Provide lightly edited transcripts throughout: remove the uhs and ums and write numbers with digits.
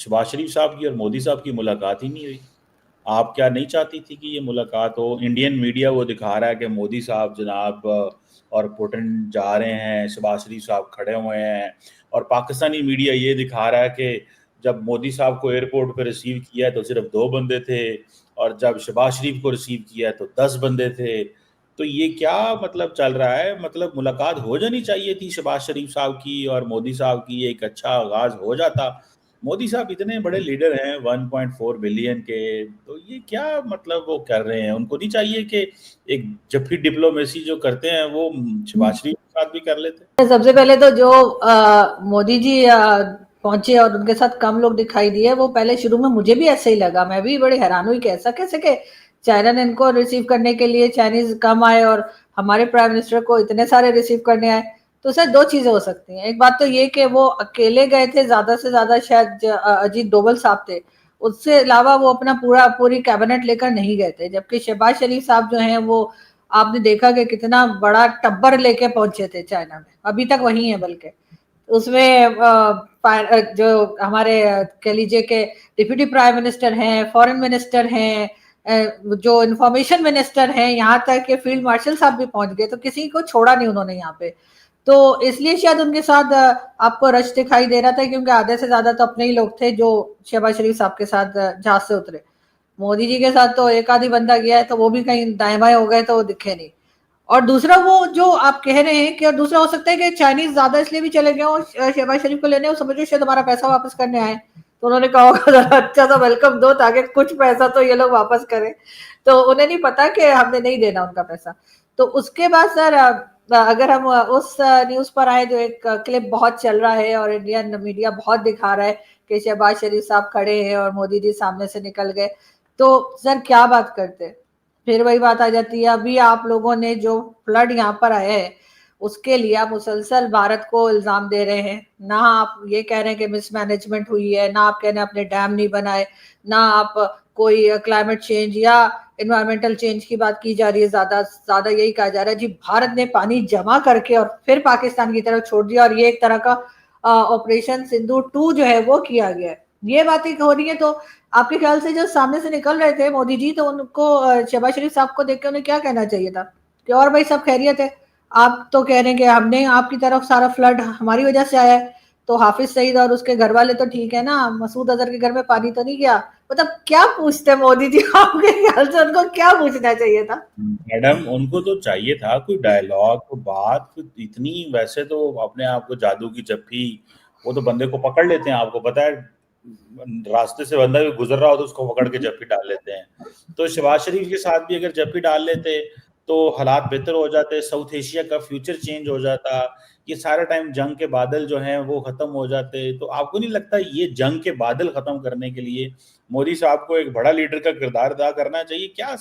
शहबाज शरीफ साहब की और मोदी साहब की मुलाकात ही नहीं हुई। आप क्या नहीं चाहती थी कि ये मुलाकात हो? इंडियन मीडिया वो दिखा रहा है कि मोदी साहब जनाब और पुतिन जा रहे हैं, शहबाज शरीफ साहब खड़े हुए हैं, और पाकिस्तानी मीडिया ये दिखा रहा है कि जब मोदी साहब को एयरपोर्ट पर रिसीव किया है तो सिर्फ 2 बंदे थे, और जब शहबाज शरीफ को रिसीव किया है तो 10 बंदे थे। तो ये क्या मतलब चल रहा है? मतलब मुलाकात हो जानी चाहिए थी शहबाज शरीफ साहब की और मोदी साहब की, एक अच्छा आगाज हो जाता। मोदी साहब इतने बड़े लीडर हैं 1.4 बिलियन के, तो ये क्या मतलब वो कर रहे हैं? उनको नहीं चाहिए कि एक जफ्फी डिप्लोमेसी जो करते हैं वो शहबाज शरीफ के साथ भी कर लेते? सबसे पहले तो जो मोदी जी पहुंचे और उनके साथ कम लोग दिखाई दिए, वो पहले शुरू में मुझे भी ऐसे ही लगा, मैं भी बड़ी हैरान हुई कि ऐसा कैसे कि चाइना ने इनको रिसीव करने के लिए चाइनीज कम आए और हमारे प्राइम मिनिस्टर को इतने सारे रिसीव करने आए। तो सर दो चीजें हो सकती हैं। एक बात तो ये कि वो अकेले गए थे, ज्यादा से ज्यादा शायद अजीत डोभाल साहब थे, उससे अलावा वो अपना पूरी कैबिनेट लेकर नहीं गए थे। जबकि शहबाज शरीफ साहब जो हैं वो आपने देखा कि कितना बड़ा टब्बर लेके पहुंचे थे चाइना में, अभी तक वही है। बल्कि उसमें जो हमारे कह लीजिए कि डिप्यूटी प्राइम मिनिस्टर हैं, फॉरेन मिनिस्टर हैं, जो इंफॉर्मेशन मिनिस्टर हैं, यहाँ तक के फील्ड मार्शल साहब भी पहुंच गए। तो किसी को छोड़ा नहीं उन्होंने यहाँ पे। तो इसलिए शायद उनके साथ आपको रश दिखाई दे रहा था, क्योंकि आधे से ज्यादा तो अपने ही लोग थे जो शहबाज शरीफ साहब के साथ जहाज से उतरे। मोदी जी के साथ तो एक आधी बंदा गया है, तो वो भी कहीं दाएं बाएं हो गए तो वो दिखे नहीं। और दूसरा वो जो आप कह रहे हैं कि, और दूसरा हो सकता है कि चाइनीज ज्यादा इसलिए भी चले गए और शहबाज शरीफ को लेने, वो समझो शायद हमारा पैसा वापस करने आए, तो उन्होंने कहा होगा जरा अच्छा सा वेलकम दो ताकि कुछ पैसा तो ये लोग वापस करें। तो उन्हें नहीं पता कि हमने नहीं देना उनका पैसा। तो उसके बाद सर अगर हम उस न्यूज पर आए, जो एक क्लिप बहुत चल रहा है और इंडियन मीडिया बहुत दिखा रहा है कि शहबाज शरीफ साहब खड़े हैं और मोदी जी सामने से निकल गए, तो सर क्या बात करते? फिर वही बात आ जाती है। अभी आप लोगों ने जो फ्लड यहाँ पर आया है, उसके लिए आप मुसलसल भारत को इल्जाम दे रहे हैं। ना आप ये कह रहे हैं कि मिसमैनेजमेंट हुई है, ना आप कह रहे हैं अपने डैम नहीं बनाए, ना आप कोई क्लाइमेट चेंज या इन्वायरमेंटल चेंज की बात की जा रही है। ज्यादा ज्यादा यही कहा जा रहा है जी भारत ने पानी जमा करके और फिर पाकिस्तान की तरफ छोड़ दिया, और ये एक तरह का ऑपरेशन सिंधु 2 जो है वो किया गया है। ये बातें हो रही है। तो आपके ख्याल से जो सामने से निकल रहे थे मोदी जी, तो उनको शहबाज शरीफ साहब को देख के उन्हें क्या कहना चाहिए था कि और भाई सब खैरियत है? आप तो कह रहे हैं कि हमने आपकी तरफ सारा फ्लड हमारी वजह से आया है, तो हाफिज सईद और उसके घर वाले तो ठीक है ना, मसूद अजहर के घर में पानी तो नहीं गया? मतलब क्या पूछते मोदी जी? आपके ख्याल से उनको क्या पूछना चाहिए था? मैडम, उनको तो चाहिए था कोई डायलॉग, कोई बात, कोई इतनी, वैसे तो अपने आप को जादू की जप्फी, वो तो बंदे को पकड़ लेते हैं, आपको पता है, रास्ते से बंदा भी गुजर रहा हो तो उसको पकड़ के जप्फी डाल लेते हैं। तो शहबाज शरीफ के साथ भी अगर जप्फी डाल लेते तो हालात बेहतर हो जाते, साउथ एशिया का फ्यूचर चेंज हो जाता, ये सारा टाइम जंग के बादल जो हैं वो खत्म हो जाते। तो आपको नहीं लगता ये जंग के बादल खत्म करने के लिए मोदी साहब को एक बड़ा लीडर का किरदार अदा करना चाहिए? क्या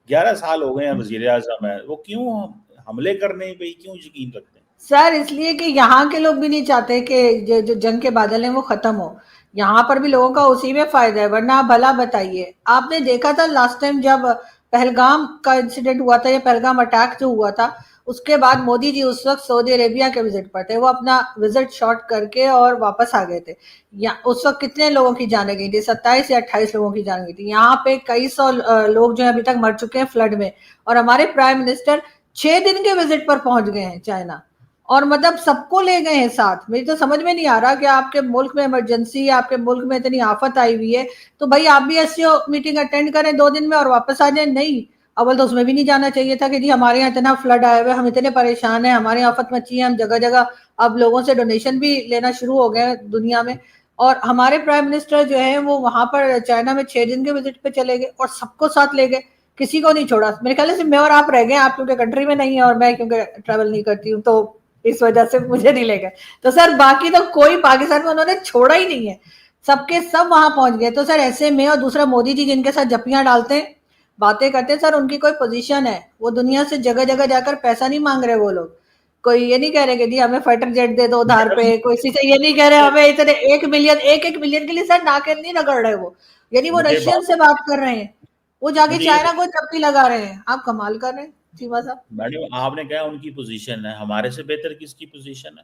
11 साल हो गए हैं वजीर आजम है, वो क्यों हमले करने पे क्यों यकीन रखते हैं? सर इसलिए कि यहाँ के लोग भी नहीं चाहते कि जो जंग के बादल हैं वो खत्म हो। यहाँ पर भी लोगों का उसी में फायदा है, वरना आप भला बताइए। आपने देखा था लास्ट टाइम जब पहलगाम का इंसिडेंट हुआ था, या पहलगाम अटैक जो हुआ था, उसके बाद मोदी जी उस वक्त सऊदी अरेबिया के विजिट पर थे। वो अपना विजिट शॉर्ट करके और वापस आ गए थे। या उस वक्त कितने लोगों की जाने गई थी? 27 या 28 लोगों की जान गई थी। यहाँ पे कई सौ लोग जो है अभी तक मर चुके हैं फ्लड में, और हमारे प्राइम मिनिस्टर 6 दिन के विजिट पर पहुंच गए हैं चाइना, और मतलब सबको ले गए हैं साथ। मेरी तो समझ में नहीं आ रहा कि आपके मुल्क में इमरजेंसी, आपके मुल्क में इतनी आफत आई हुई है, तो भाई आप भी ऐसी मीटिंग अटेंड करें 2 दिन में और वापस आ जाए। नहीं, अव्वल तो उसमें भी नहीं जाना चाहिए था कि जी हमारे यहाँ इतना फ्लड आया हुआ है, हम इतने परेशान हैं, हमारे यहाँ आफत मची है, हम जगह जगह अब लोगों से डोनेशन भी लेना शुरू हो गए दुनिया में। और हमारे प्राइम मिनिस्टर जो है वो वहां पर चाइना में 6 दिन के विजिट पे चले गए और सबको साथ ले गए, किसी को नहीं छोड़ा। मेरे ख्याल से मैं और आप रह गए, आप क्योंकि कंट्री में नहीं है और मैं क्योंकि ट्रैवल नहीं करती हूँ, तो इस वजह से मुझे नहीं ले गए। तो सर बाकी तो कोई पाकिस्तान में उन्होंने छोड़ा ही नहीं है, सबके सब वहां पहुंच गए। तो सर ऐसे में, और दूसरा मोदी जी जिनके साथ जपियां डालते हैं, बातें करते हैं, सर उनकी कोई पोजीशन है? वो दुनिया से जगह जगह जाकर पैसा नहीं मांग रहे वो लोग। कोई ये नहीं कह रहे कि जी हमें फाइटर जेट दे दो उधार मैडम, पे, कोई किसी से ये नहीं कह रहे हमें इतने 1 मिलियन, एक मिलियन के लिए सर नाके नहीं रगड़ रहे वो। यानी वो मुझे रशियन बात से बात कर रहे हैं, वो जाके मुझे ये चाइना को चप्पी लगा रहे हैं। आप कमाल कर रहे हैं चीमा साहब। मैडम, आपने कहा उनकी पोजीशन है, हमारे से बेहतर किसकी पोजीशन है?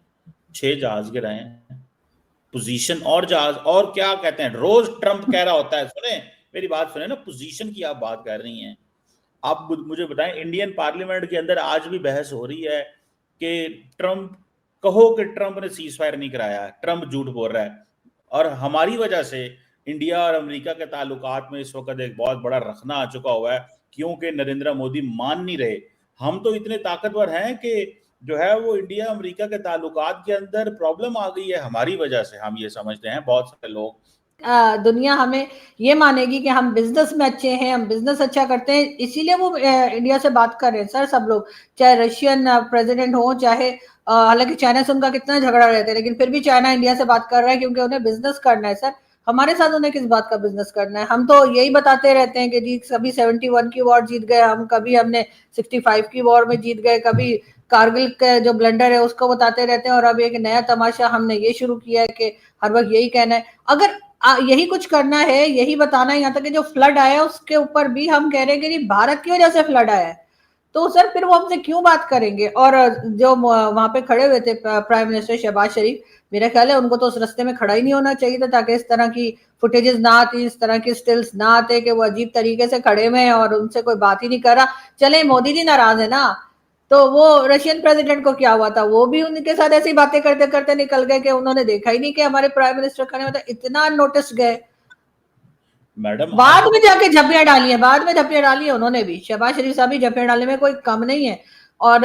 6 जहाज गिराए हैं, पोजीशन और जहाज और क्या कहते हैं, रोज ट्रंप कह रहा होता है, सुने मेरी बात सुने ना, पोजीशन की आप बात कर रही हैं। आप मुझे बताएं, इंडियन पार्लियामेंट के अंदर आज भी बहस हो रही है कि ट्रंप, कहो कि ट्रंप ने सीज फायर नहीं कराया, ट्रंप झूठ बोल रहा है, और हमारी वजह से इंडिया और अमेरिका के ताल्लुकात में इस वक्त एक बहुत बड़ा रखना आ चुका हुआ है, क्योंकि नरेंद्र मोदी मान नहीं रहे। हम तो इतने ताकतवर हैं कि जो है वो इंडिया अमेरिका के ताल्लुकात के अंदर प्रॉब्लम आ गई है हमारी वजह से, हम ये समझते हैं बहुत सारे लोग। दुनिया हमें ये मानेगी कि हम बिजनेस में अच्छे हैं, हम बिजनेस अच्छा करते हैं, इसीलिए वो इंडिया से बात कर रहे हैं सर सब लोग, चाहे रशियन प्रेसिडेंट हो, चाहे हालांकि चाइना से उनका कितना झगड़ा रहता है, लेकिन फिर भी चाइना इंडिया से बात कर रहा है क्योंकि उन्हें बिजनेस करना है। सर हमारे साथ उन्हें किस बात का बिजनेस करना है? हम तो यही बताते रहते हैं कि जी कभी 71 की वॉर जीत गए हम, कभी हमने 65 की वॉर में जीत गए, कभी कारगिल का जो ब्लंडर है उसको बताते रहते हैं, और अब एक नया तमाशा हमने ये शुरू किया है कि हर वक्त यही कहना है। अगर यही कुछ करना है, यही बताना है, यहाँ तक कि जो फ्लड आया उसके ऊपर भी हम कह रहे हैं कि भारत की वजह से फ्लड आया है, तो सर फिर वो हमसे क्यों बात करेंगे? और जो वहां पे खड़े हुए थे प्राइम मिनिस्टर शहबाज शरीफ, मेरा ख्याल है उनको तो उस रास्ते में खड़ा ही नहीं होना चाहिए था, ताकि इस तरह की फुटेजेस ना आती, इस तरह की स्टिल्स ना आते कि वो अजीब तरीके से खड़े हुए हैं और उनसे कोई बात ही नहीं कर रहा। चले मोदी जी नाराज है ना, तो वो रशियन प्रेसिडेंट को क्या हुआ था, वो भी उनके साथ ऐसी बातें करते करते निकल गए कि उन्होंने देखा ही नहीं कि हमारे प्राइम मिनिस्टर खड़े हुए थे, इतना नोटिस गए। मैडम बाद में जाके झप्पियां डाली है, बाद में झप्पियां डाली है उन्होंने भी, शहबाज शरीफ साहब भी झप्पियां डालने में कोई कम नहीं है। और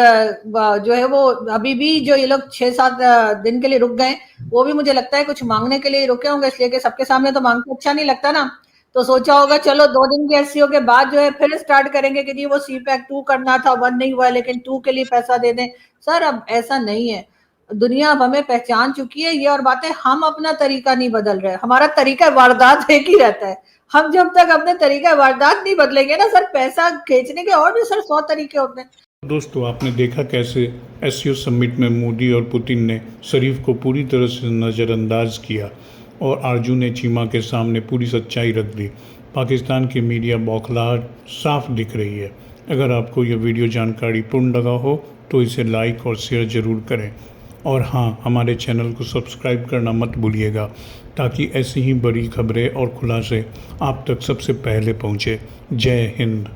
जो है वो अभी भी जो ये लोग 6-7 दिन के लिए रुक गए, वो भी मुझे लगता है कुछ मांगने के लिए रुके होंगे, इसलिए कि सबके सामने तो मांगते अच्छा नहीं लगता ना, तो सोचा होगा चलो 2 दिन की एससीओ के बाद जो है फिर स्टार्ट करेंगे कि जी वो सीपैक 2 करना था, 1 नहीं हुआ, लेकिन 2 के लिए पैसा दे दें। सर अब ऐसा नहीं है, दुनिया अब हमें पहचान चुकी है ये, और बातें हम अपना तरीका नहीं बदल रहे, हमारा तरीका वारदात एक ही रहता है। हम जब तक अपने तरीका वारदात नहीं बदलेंगे ना सर, पैसा खींचने के और भी सर 100 तरीके होते हैं। दोस्तों, आपने देखा कैसे एससीओ समिट में मोदी और पुतिन ने शरीफ को पूरी तरह से नज़रअंदाज किया और आरजू ने चीमा के सामने पूरी सच्चाई रख दी। पाकिस्तान की मीडिया बौखलाहट साफ दिख रही है। अगर आपको यह वीडियो जानकारी पूर्ण लगा हो तो इसे लाइक और शेयर ज़रूर करें, और हाँ, हमारे चैनल को सब्सक्राइब करना मत भूलिएगा, ताकि ऐसी ही बड़ी खबरें और खुलासे आप तक सबसे पहले पहुँचे। जय हिंद।